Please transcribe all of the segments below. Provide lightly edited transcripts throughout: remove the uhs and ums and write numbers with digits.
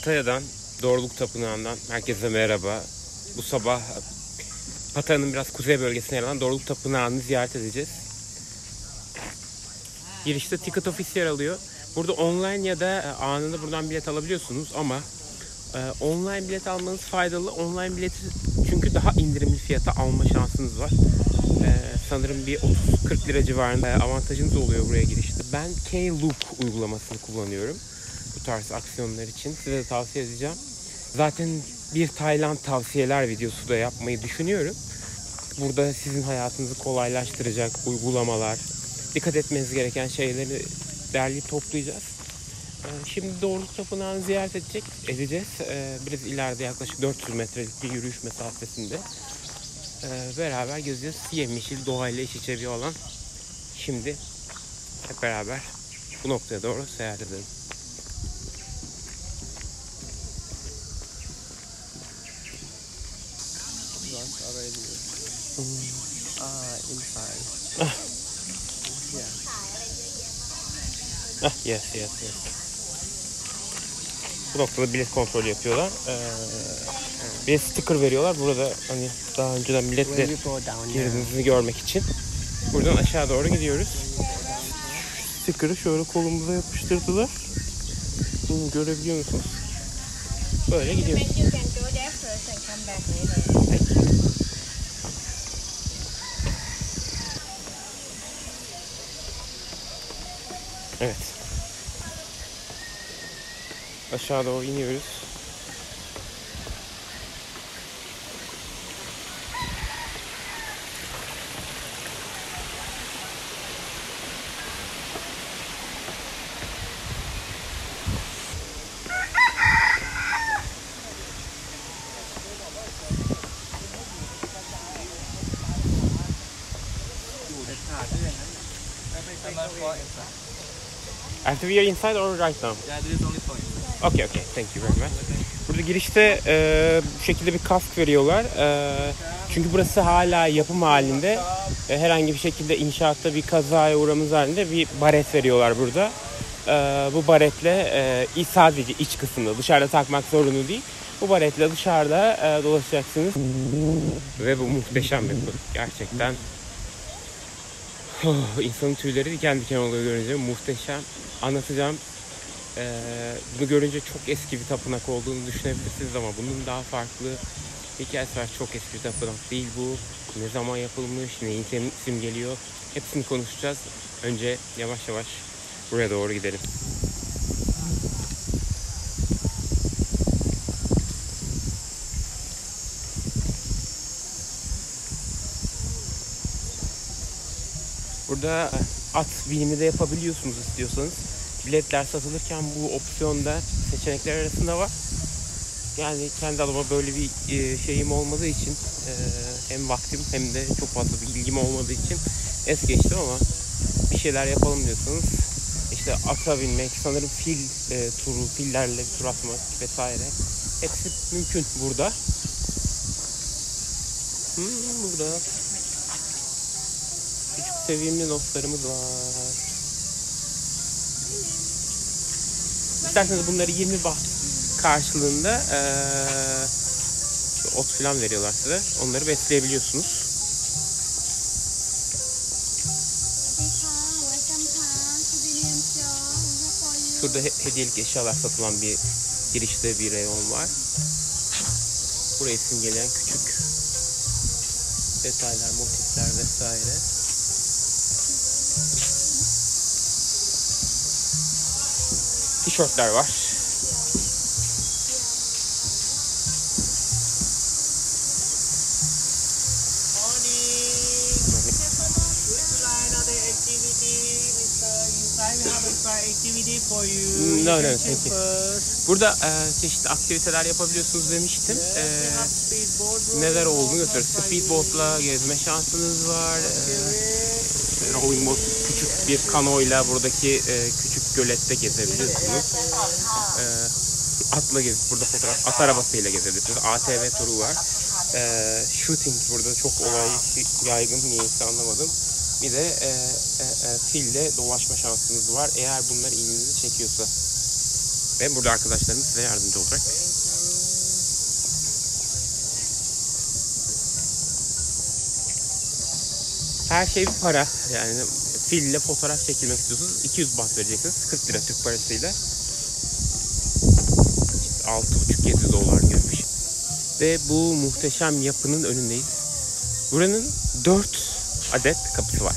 Pattaya'dan, Doğruluk Tapınağı'ndan herkese merhaba. Bu sabah Pattaya'nın biraz kuzey bölgesine yer alan Doğruluk Tapınağı'nı ziyaret edeceğiz. Girişte ticket office yer alıyor. Burada online ya da anında buradan bilet alabiliyorsunuz ama online bilet almanız faydalı. Online bileti çünkü daha indirimli fiyata alma şansınız var. Sanırım bir 30-40 lira civarında avantajınız oluyor buraya girişte. Ben Klook uygulamasını kullanıyorum bu tarz aksiyonlar için. Size de tavsiye edeceğim. Zaten bir Tayland tavsiyeler videosu da yapmayı düşünüyorum. Burada sizin hayatınızı kolaylaştıracak uygulamalar, dikkat etmeniz gereken şeyleri derleyip toplayacağız. Şimdi Doğruluk Tapınağı'nı ziyaret edeceğiz. Biraz ileride yaklaşık 400 metrelik bir yürüyüş mesafesinde. Beraber gezeceğiz. Yemyeşil doğayla iç içe bir alan. Şimdi hep beraber bu noktaya doğru seyahat edelim. Yes. Bu noktada bilet kontrolü yapıyorlar. Bir sticker veriyorlar. Burada hani daha önceden biletle girdiğinizi görmek için. Buradan aşağı doğru gidiyoruz. Sticker'ı şöyle kolumuza yapıştırdılar. Bunu görebiliyor musunuz? Böyle gidiyoruz. Evet. Aşağı doğru iniyoruz. After we are inside or right now? Yeah, there is only point. Okay. Thank you very much. Burada girişte bu şekilde bir kask veriyorlar. Çünkü burası hala yapım halinde. Herhangi bir şekilde inşaatta bir kazaya uğramamız halinde bir baret veriyorlar burada. Bu baretle sadece iç kısmında, dışarıda takmak zorunlu değil. Bu baretle dışarıda dolaşacaksınız. Ve bu muhteşem bir konu. Gerçekten insanın tüyleri diken diken oluyor görünce. Muhteşem. Anlatacağım. Bunu görünce çok eski bir tapınak olduğunu düşünebilirsiniz ama bunun daha farklı hikayesi var. Çok eski bir tapınak değil bu. Ne zaman yapılmış, neyin simgeliyor, hepsini konuşacağız. Önce yavaş yavaş buraya doğru gidelim. Burada at binimi de yapabiliyorsunuz istiyorsanız. Biletler satılırken bu opsiyonda seçenekler arasında var. Yani kendi adıma böyle bir şeyim olmadığı için hem vaktim hem de çok fazla bir ilgim olmadığı için es geçtim ama bir şeyler yapalım diyorsanız işte ata binmek, sanırım fil turu, fillerle bir tur atmak vesaire hepsi mümkün burada. Burada küçük sevimli dostlarımız var. İsterseniz bunları 20 baht karşılığında ot falan veriyorlar size. Onları besleyebiliyorsunuz. Şurada hediyelik eşyalar satılan bir girişte bir reyon var. Burayı simgeleyen küçük detaylar, motifler vesaire. Tişörtler var. No, thank you. Burada çeşitli aktiviteler yapabiliyorsunuz demiştim. Neler olduğunu gösteriyor. Speedboat'la gezme şansınız var. Rowing boat, küçük bir kanoyla buradaki küçük gölette gezebiliyorsunuz. Atla gezip burada at arabasıyla gezebilirsiniz. ATV turu var. Shooting burada çok yaygın, niyeyse anlamadım. Bir de fille dolaşma şansınız var eğer bunlar ilginizi çekiyorsa. Ve burada arkadaşlarım size yardımcı olacak. Her şey bir para. Yani fille fotoğraf çekilmek istiyorsunuz. 200 baht vereceksiniz. 40 lira Türk parasıyla. 6,5-7 dolar gibi bir şey. Ve bu muhteşem yapının önündeyiz. Buranın 4 adet kapısı var.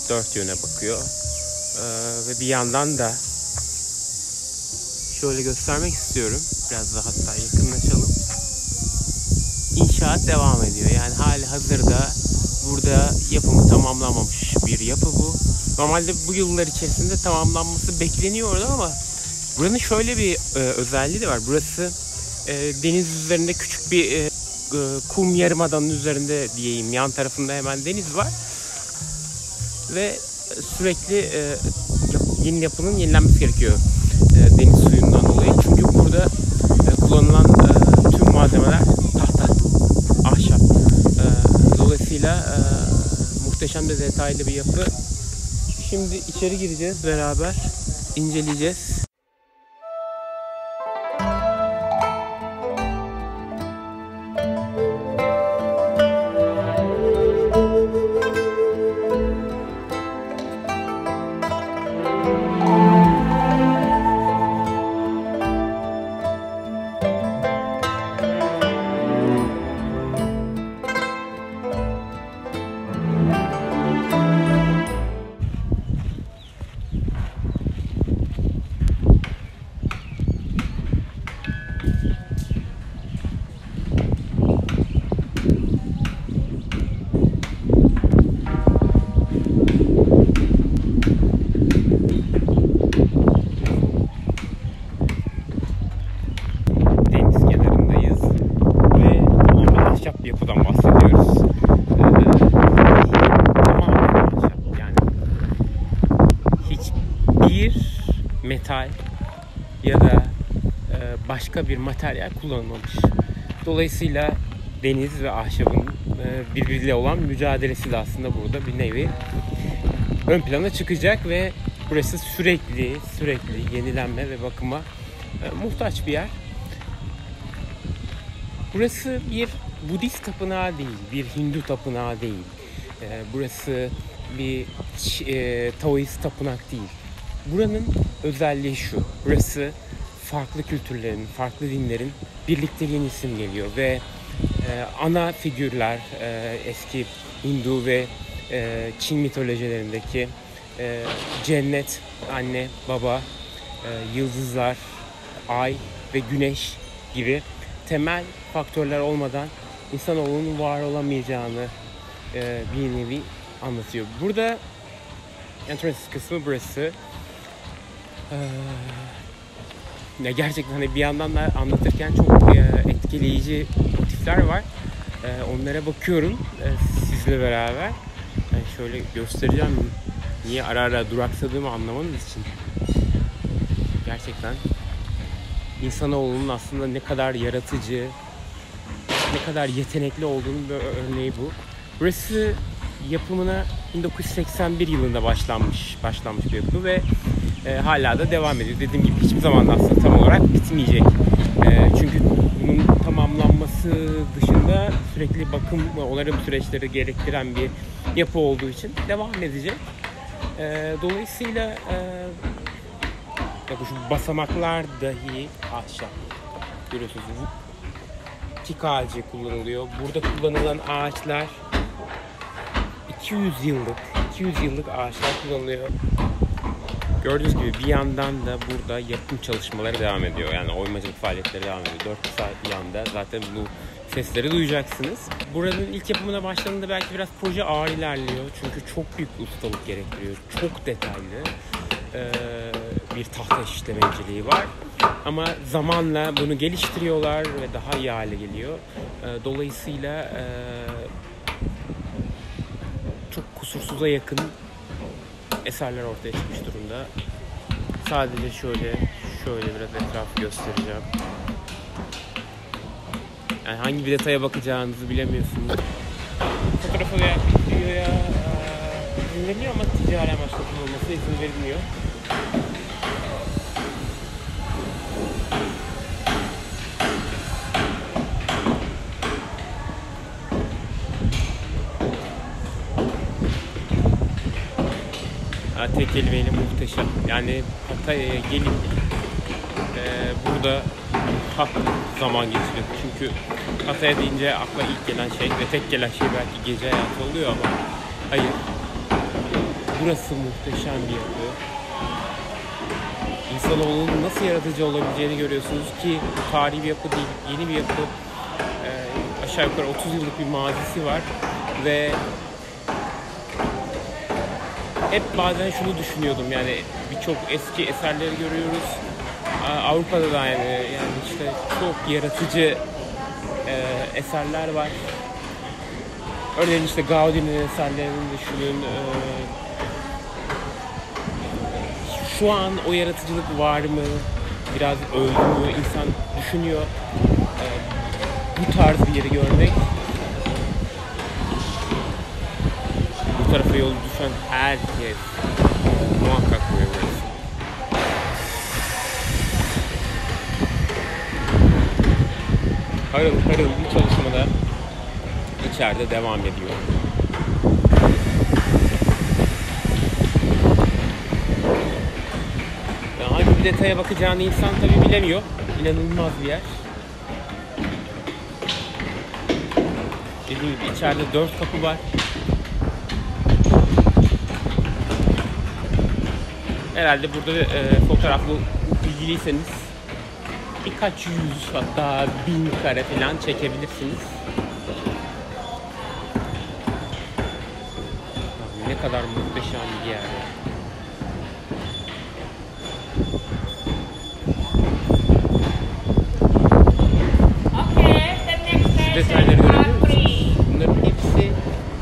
4 yöne bakıyor. Ve bir yandan da şöyle göstermek istiyorum. Biraz daha hatta yakınlaşalım. İnşaat devam ediyor. Yani hali hazırda burada yapımı tamamlanmamış bir yapı bu. Normalde bu yıllar içerisinde tamamlanması bekleniyordu ama buranın şöyle bir özelliği de var. Burası deniz üzerinde küçük bir kum yarımadanın üzerinde diyeyim. Yan tarafında hemen deniz var. Ve sürekli yeni yapının yenilenmesi gerekiyor deniz suyundan dolayı. Çünkü burada kullanılan tüm malzemeler tahta, ahşap. Dolayısıyla muhteşem de detaylı bir yapı. Şimdi içeri gireceğiz, beraber inceleyeceğiz. Metal ya da başka bir materyal kullanılmamış. Dolayısıyla deniz ve ahşabın birbiriyle olan mücadelesi de aslında burada bir nevi ön plana çıkacak ve burası sürekli yenilenme ve bakıma muhtaç bir yer. Burası bir Budist tapınağı değil, bir Hindu tapınağı değil. Burası bir Taoist tapınak değil. Buranın özelliği şu, burası farklı kültürlerin, farklı dinlerin birlikteliğini simgeliyor ve ana figürler, eski Hindu ve Çin mitolojilerindeki cennet, anne, baba, yıldızlar, ay ve güneş gibi temel faktörler olmadan insanoğlunun var olamayacağını bir nevi anlatıyor. Burada entrance kısmı burası. Ya gerçekten hani bir yandan da anlatırken çok etkileyici motifler var. Onlara bakıyorum sizle beraber. Yani şöyle göstereceğim. Niye ara ara duraksadığımı anlamanız için. Gerçekten insanoğlunun aslında ne kadar yaratıcı, ne kadar yetenekli olduğunun bir örneği bu. Burası yapımına 1981 yılında başlanmış bir yapı ve hala da devam ediyor. Dediğim gibi hiçbir zaman aslında tam olarak bitmeyecek. Çünkü bunun tamamlanması dışında sürekli bakım ve onarım süreçleri gerektiren bir yapı olduğu için devam edecek. Dolayısıyla şu basamaklar dahi ahşap. Görüyorsunuz. Tik ağacı kullanılıyor. Burada kullanılan ağaçlar 200 yıllık ağaçlar kullanılıyor. Gördüğünüz gibi bir yandan da burada yapım çalışmaları devam ediyor. Yani oymacılık faaliyetleri devam ediyor. 4 saat bir yanda zaten bu sesleri duyacaksınız. Buranın ilk yapımına başladığında belki biraz proje ağır ilerliyor. Çünkü çok büyük bir ustalık gerektiriyor. Çok detaylı bir tahta işlemeciliği var. Ama zamanla bunu geliştiriyorlar ve daha iyi hale geliyor. Dolayısıyla çok kusursuza yakın eserler ortaya çıkmış durumda. Sadece şöyle biraz etrafı göstereceğim. Yani hangi bir detaya bakacağınızı bilemiyorsunuz. Fotoğrafa veya videoya izin veriliyor ama ticari amaçla kullanılmasına izin verilmiyor. tek kelimeyle muhteşem. Yani Pattaya'ya gelip burada zaman geçirdim. Çünkü Pattaya deyince akla ilk gelen şey ve tek gelen şey belki gece hayatı oluyor ama hayır. Burası muhteşem bir yapı. İnsanoğlunun nasıl yaratıcı olabileceğini görüyorsunuz ki bu tarihi bir yapı değil, yeni bir yapı. Aşağı yukarı 30 yıllık bir mazisi var ve hep bazen şunu düşünüyordum, yani birçok eski eserleri görüyoruz. Avrupa'da da yani işte çok yaratıcı eserler var. Örneğin işte Gaudi'nin eserlerini düşünün. Şu an o yaratıcılık var mı? Biraz öldü mü? İnsan düşünüyor. Bu tarz bir yeri görmek. Bu tarafa yol düşen herkes muhakkak buraya uğrasın. Harıl harıl bir çalışmada içeride devam ediyor. Hangi bir detaya bakacağını insan tabi bilemiyor. İnanılmaz bir yer. Dediğim gibi içeride 4 kapı var. Herhalde burada fotoğraflı ilgiliyseniz birkaç yüz, hatta 1000 kare falan çekebilirsiniz. Ne kadar muhteşem bir yer. Şu detayları görebiliyor musunuz? Bunların hepsi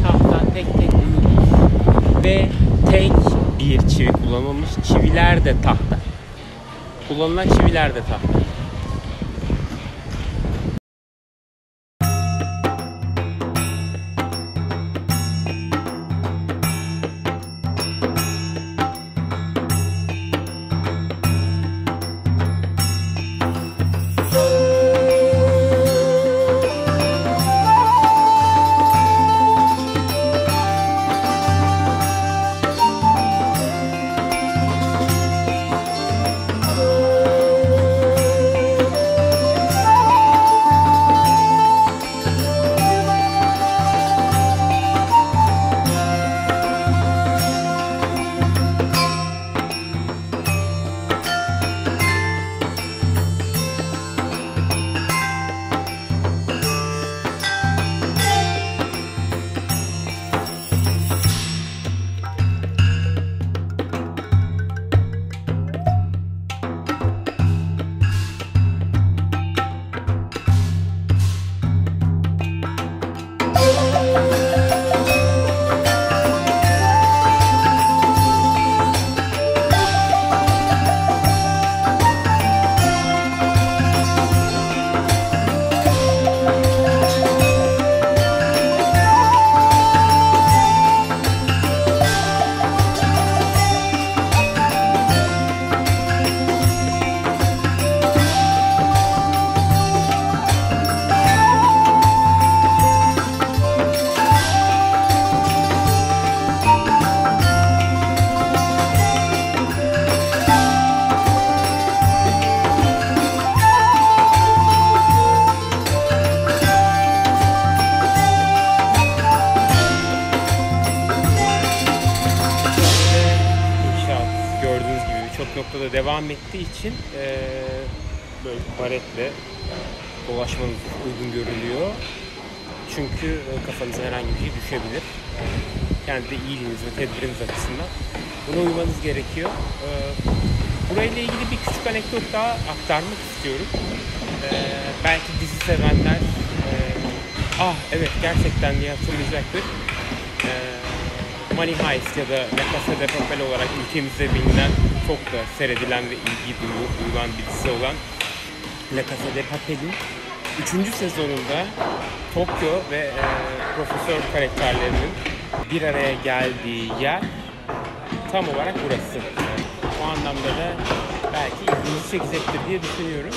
tahta, tek tek uyulmuş ve tek bir çivi kullanılmış. Çiviler de tahta. Kullanılan çiviler de tahta. noktada devam ettiği için böyle baretle dolaşmanız uygun görülüyor. Çünkü kafanıza herhangi bir şey düşebilir. Kendi iyiliğiniz ve tedbiriniz açısından buna uymanız gerekiyor. Burayla ilgili bir küçük anekdot daha aktarmak istiyorum. Belki dizi sevenler evet gerçekten diye hatırlayacaktır. Money Heist ya da La Casa de Papel olarak ülkemizde bilinen, çok da seyredilen ve ilgi duyulan bir dizi olan La Casa de Papel'in 3. sezonunda Tokyo ve profesör karakterlerinin bir araya geldiği yer tam olarak burası. O anlamda da belki ilginizi çekecektir diye düşünüyorum.